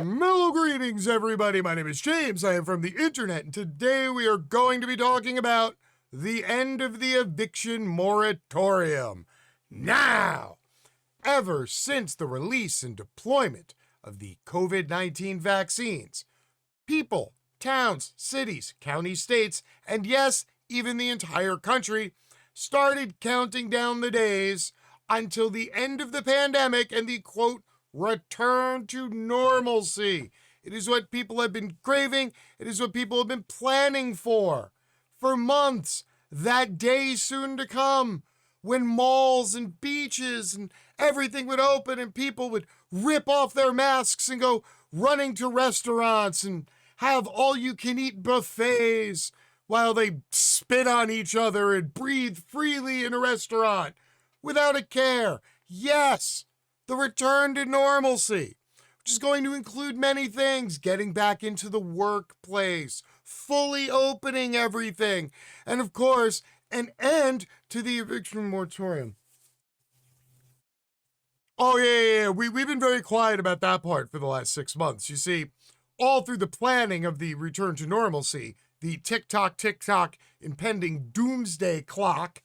Mellow greetings, everybody. My name is James. I am from the internet, and today we are going to be talking about the end of the eviction moratorium. Now, ever since the release and deployment of the COVID-19 vaccines, people, towns, cities, counties, states, and yes, even the entire country started counting down the days until the end of the pandemic and the, quote, return to normalcy. It is what people have been craving. It is what people have been planning for months. That day soon to come when malls and beaches and everything would open and people would rip off their masks and go running to restaurants and have all-you-can-eat buffets while they spit on each other and breathe freely in a restaurant without a care. Yes, the return to normalcy, which is going to include many things: getting back into the workplace, fully opening everything, and of course, an end to the eviction moratorium. Oh, yeah. We've been very quiet about that part for the last 6 months. You see, all through the planning of the return to normalcy, the tick-tock impending doomsday clock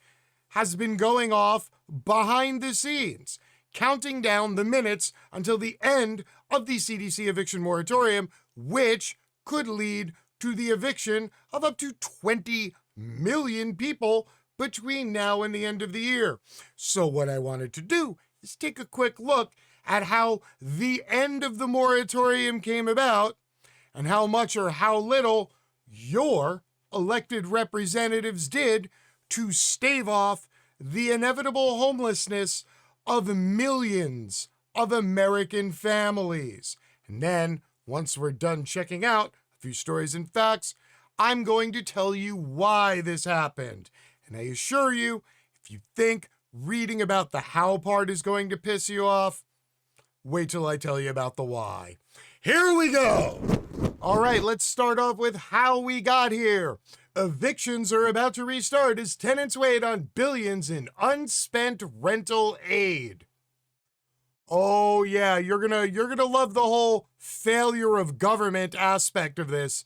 has been going off behind the scenes, counting down the minutes until the end of the CDC Eviction Moratorium, which could lead to the eviction of up to 20 million people between now and the end of the year. So what I wanted to do is take a quick look at how the end of the moratorium came about and how much or how little your elected representatives did to stave off the inevitable homelessness of millions of American families. And then, once we're done checking out a few stories and facts, I'm going to tell you why this happened. And I assure you, if you think reading about the how part is going to piss you off, wait till I tell you about the why. Here we go! All right, let's start off with how we got here. Evictions are about to restart as tenants wait on billions in unspent rental aid. Oh yeah, you're gonna love the whole failure of government aspect of this.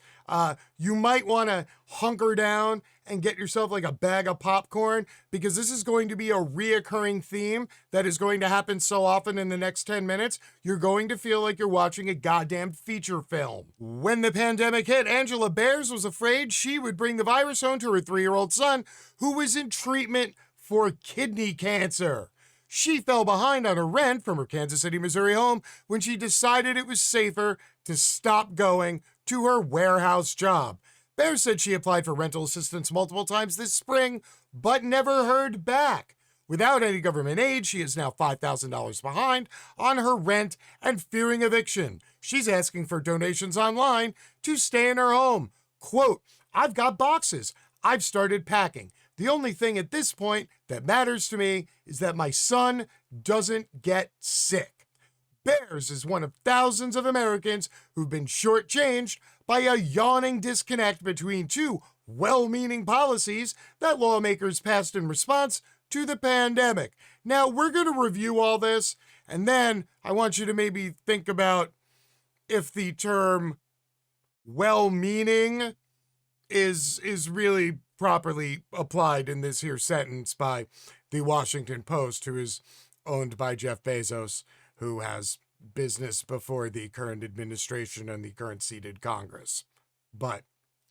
You might want to hunker down and get yourself like a bag of popcorn, because this is going to be a reoccurring theme that is going to happen so often in the next 10 minutes, you're going to feel like you're watching a goddamn feature film. When the pandemic hit, Angela Bears was afraid she would bring the virus home to her 3-year-old son, who was in treatment for kidney cancer. She fell behind on her rent from her Kansas City, Missouri home when she decided it was safer to stop going to her warehouse job. Bear said she applied for rental assistance multiple times this spring, but never heard back. Without any government aid, she is now $5,000 behind on her rent and fearing eviction. She's asking for donations online to stay in her home. Quote, "I've got boxes. I've started packing. The only thing at this point that matters to me is that my son doesn't get sick." Bears is one of thousands of Americans who've been shortchanged by a yawning disconnect between two well-meaning policies that lawmakers passed in response to the pandemic. Now, we're going to review all this, and then I want you to maybe think about if the term well-meaning is really properly applied in this here sentence by the Washington Post, who is owned by Jeff Bezos, who has business before the current administration and the current seated Congress. But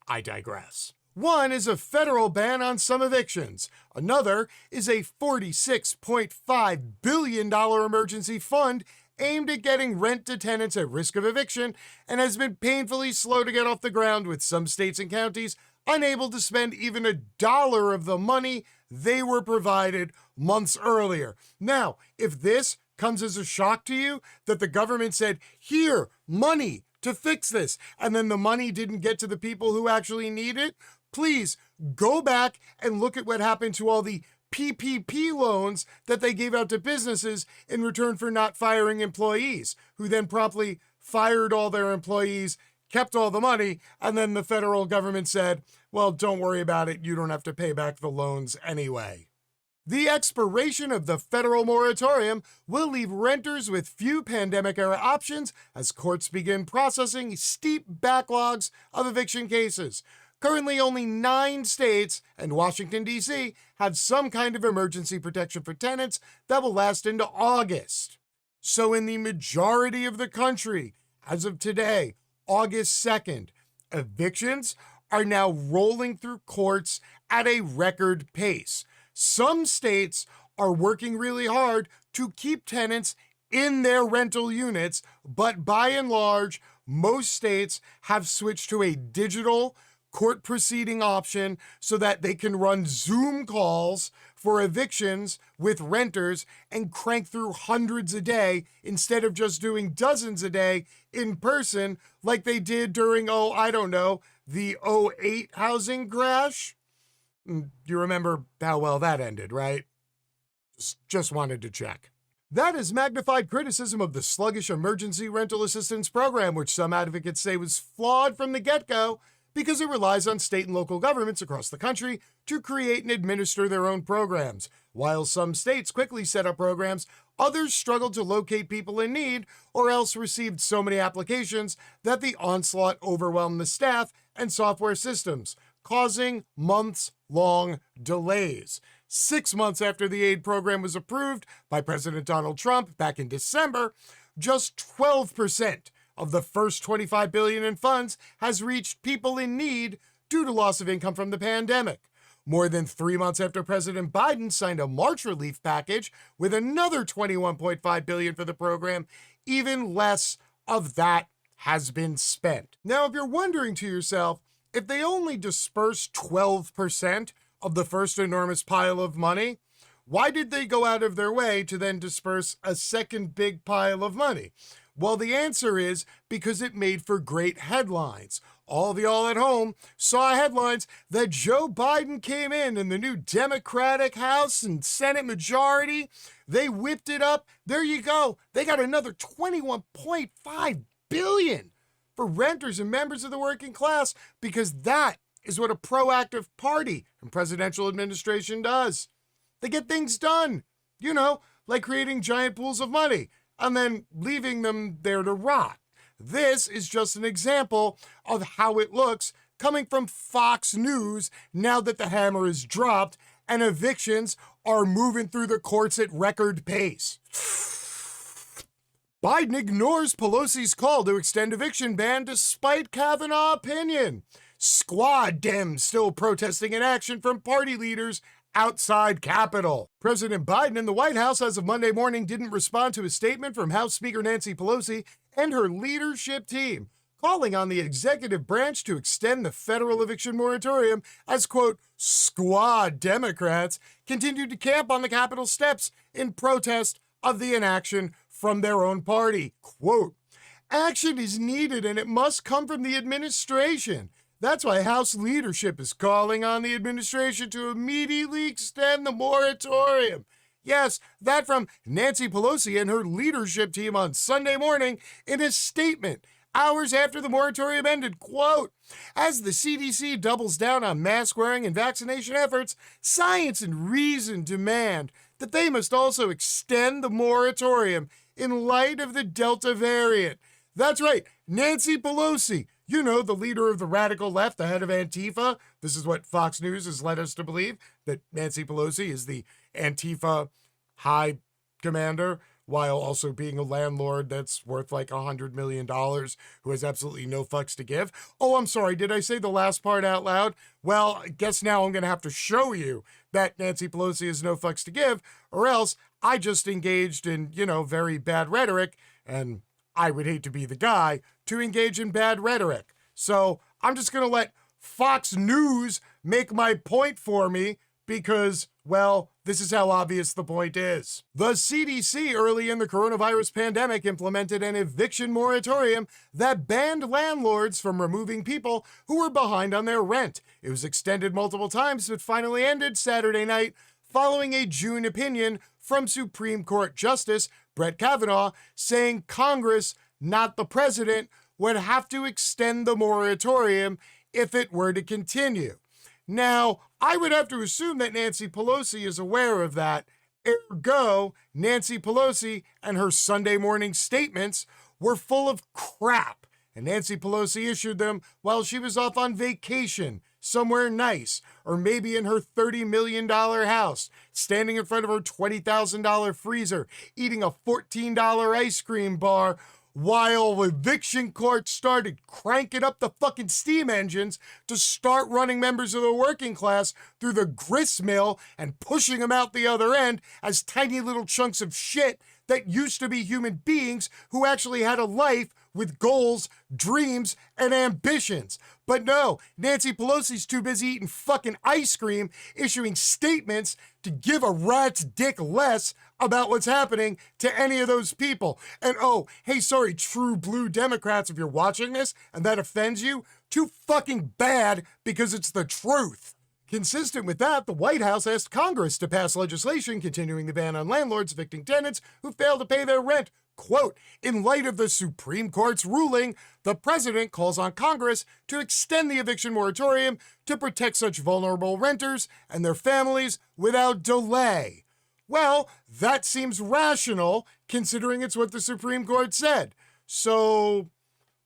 I digress. One is a federal ban on some evictions. Another is a $46.5 billion emergency fund aimed at getting rent to tenants at risk of eviction, and has been painfully slow to get off the ground, with some states and counties unable to spend even $1 of the money they were provided months earlier. Now, if this comes as a shock to you that the government said, "Here, money to fix this," and then the money didn't get to the people who actually need it, please go back and look at what happened to all the PPP loans that they gave out to businesses in return for not firing employees, who then promptly fired all their employees, kept all the money, and then the federal government said, "Well, don't worry about it. You don't have to pay back the loans anyway." The expiration of the federal moratorium will leave renters with few pandemic-era options as courts begin processing steep backlogs of eviction cases. Currently, only 9 states and Washington, D.C. have some kind of emergency protection for tenants that will last into August. So in the majority of the country, as of today, August 2nd, evictions are now rolling through courts at a record pace. Some states are working really hard to keep tenants in their rental units, but by and large, most states have switched to a digital court proceeding option so that they can run Zoom calls for evictions with renters and crank through hundreds a day instead of just doing dozens a day in person like they did during, the '08 housing crash. You remember how well that ended, right? Just wanted to check. That is magnified criticism of the sluggish emergency rental assistance program, which some advocates say was flawed from the get-go because it relies on state and local governments across the country to create and administer their own programs. While some states quickly set up programs, others struggled to locate people in need or else received so many applications that the onslaught overwhelmed the staff and software systems, causing months-long delays. 6 months after the aid program was approved by President Donald Trump back in December, just 12% of the first $25 billion in funds has reached people in need due to loss of income from the pandemic. More than 3 months after President Biden signed a March relief package with another $21.5 billion for the program, even less of that has been spent. Now, if you're wondering to yourself, if they only disperse 12% of the first enormous pile of money, why did they go out of their way to then disperse a second big pile of money? Well, the answer is because it made for great headlines. All of y'all at home saw headlines that Joe Biden came in the new Democratic House and Senate majority. They whipped it up. There you go. They got another $21.5 billion for renters and members of the working class because that is what a proactive party and presidential administration does. They get things done, like creating giant pools of money and then leaving them there to rot. This is just an example of how it looks coming from Fox News now that the hammer is dropped and evictions are moving through the courts at record pace. Biden ignores Pelosi's call to extend eviction ban despite Kavanaugh opinion. Squad Dems still protesting inaction from party leaders outside Capitol. President Biden and the White House as of Monday morning didn't respond to a statement from House Speaker Nancy Pelosi and her leadership team, calling on the executive branch to extend the federal eviction moratorium as, quote, squad Democrats continued to camp on the Capitol steps in protest of the inaction from their own party. Quote, action is needed and it must come from the administration. That's why House leadership is calling on the administration to immediately extend the moratorium. Yes, that from Nancy Pelosi and her leadership team on Sunday morning in a statement hours after the moratorium ended. Quote, as the CDC doubles down on mask wearing and vaccination efforts, science and reason demand that they must also extend the moratorium in light of the Delta variant. That's right, Nancy Pelosi, the leader of the radical left, the head of Antifa. This is what Fox News has led us to believe, that Nancy Pelosi is the Antifa high commander, while also being a landlord that's worth like $100 million, who has absolutely no fucks to give. Oh, I'm sorry, did I say the last part out loud? Well, I guess now I'm going to have to show you that Nancy Pelosi has no fucks to give, or else I just engaged in, very bad rhetoric, and I would hate to be the guy to engage in bad rhetoric. So I'm just going to let Fox News make my point for me because, well, this is how obvious the point is. The CDC early in the coronavirus pandemic implemented an eviction moratorium that banned landlords from removing people who were behind on their rent. It was extended multiple times, but finally ended Saturday night following a June opinion from Supreme Court Justice Brett Kavanaugh saying Congress, not the president, would have to extend the moratorium if it were to continue. Now, I would have to assume that Nancy Pelosi is aware of that. Ergo, Nancy Pelosi and her Sunday morning statements were full of crap, and Nancy Pelosi issued them while she was off on vacation, somewhere nice, or maybe in her $30 million house, standing in front of her $20,000 freezer, eating a $14 ice cream bar, while eviction court started cranking up the fucking steam engines to start running members of the working class through the grist mill and pushing them out the other end as tiny little chunks of shit that used to be human beings who actually had a life with goals, dreams, and ambitions. But no, Nancy Pelosi's too busy eating fucking ice cream, issuing statements to give a rat's dick less about what's happening to any of those people. And oh, hey, sorry, true blue Democrats, if you're watching this and that offends you, too fucking bad because it's the truth. Consistent with that, the White House asked Congress to pass legislation continuing the ban on landlords evicting tenants who fail to pay their rent. Quote, in light of the Supreme Court's ruling, the president calls on Congress to extend the eviction moratorium to protect such vulnerable renters and their families without delay. Well, that seems rational considering it's what the Supreme Court said. So,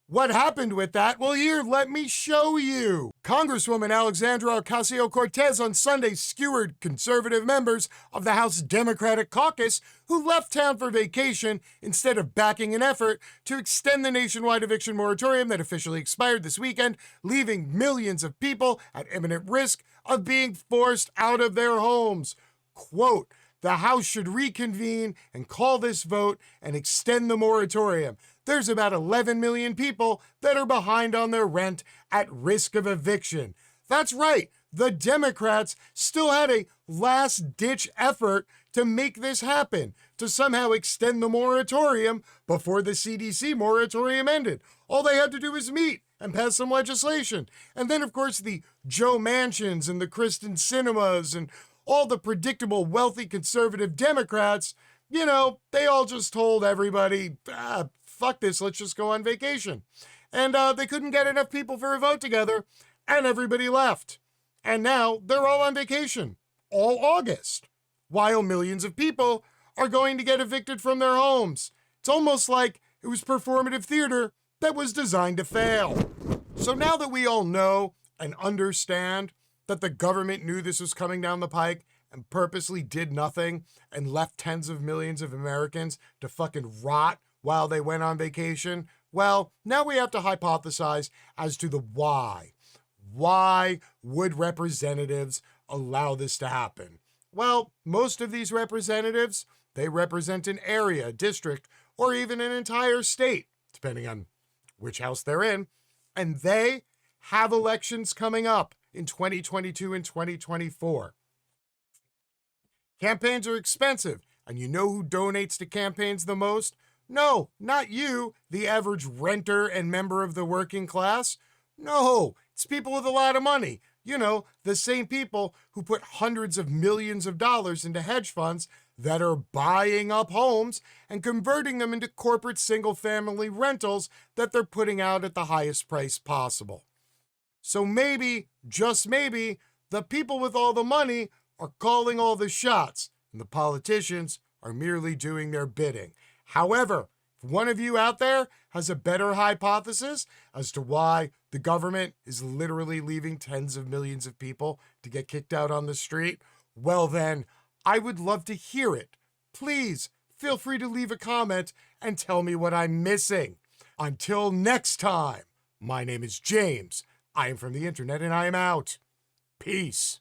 what happened with that? Well, here, let me show you. Congresswoman Alexandra Ocasio-Cortez on Sunday skewered conservative members of the House Democratic Caucus who left town for vacation instead of backing an effort to extend the nationwide eviction moratorium that officially expired this weekend, leaving millions of people at imminent risk of being forced out of their homes. Quote, the House should reconvene and call this vote and extend the moratorium. There's about 11 million people that are behind on their rent at risk of eviction. That's right. The Democrats still had a last-ditch effort to make this happen, to somehow extend the moratorium before the CDC moratorium ended. All they had to do was meet and pass some legislation. And then, of course, the Joe Manchins and the Kristen Sinemas and all the predictable wealthy conservative Democrats, you know, they all just told everybody, fuck this, let's just go on vacation. And they couldn't get enough people for a vote together, and everybody left. And now they're all on vacation, all August, while millions of people are going to get evicted from their homes. It's almost like it was performative theater that was designed to fail. So now that we all know and understand that the government knew this was coming down the pike and purposely did nothing and left tens of millions of Americans to fucking rot while they went on vacation, well, now we have to hypothesize as to the why. Why would representatives allow this to happen? Well, most of these representatives, they represent an area, district, or even an entire state, depending on which house they're in, and they have elections coming up in 2022 and 2024. Campaigns are expensive, and you know who donates to campaigns the most? No, not you, the average renter and member of the working class. No, it's people with a lot of money. You know, the same people who put hundreds of millions of dollars into hedge funds that are buying up homes and converting them into corporate single-family rentals that they're putting out at the highest price possible. So maybe, just maybe, the people with all the money are calling all the shots, and the politicians are merely doing their bidding. However, if one of you out there has a better hypothesis as to why the government is literally leaving tens of millions of people to get kicked out on the street, well then, I would love to hear it. Please, feel free to leave a comment and tell me what I'm missing. Until next time, my name is James. I am from the internet and I am out. Peace.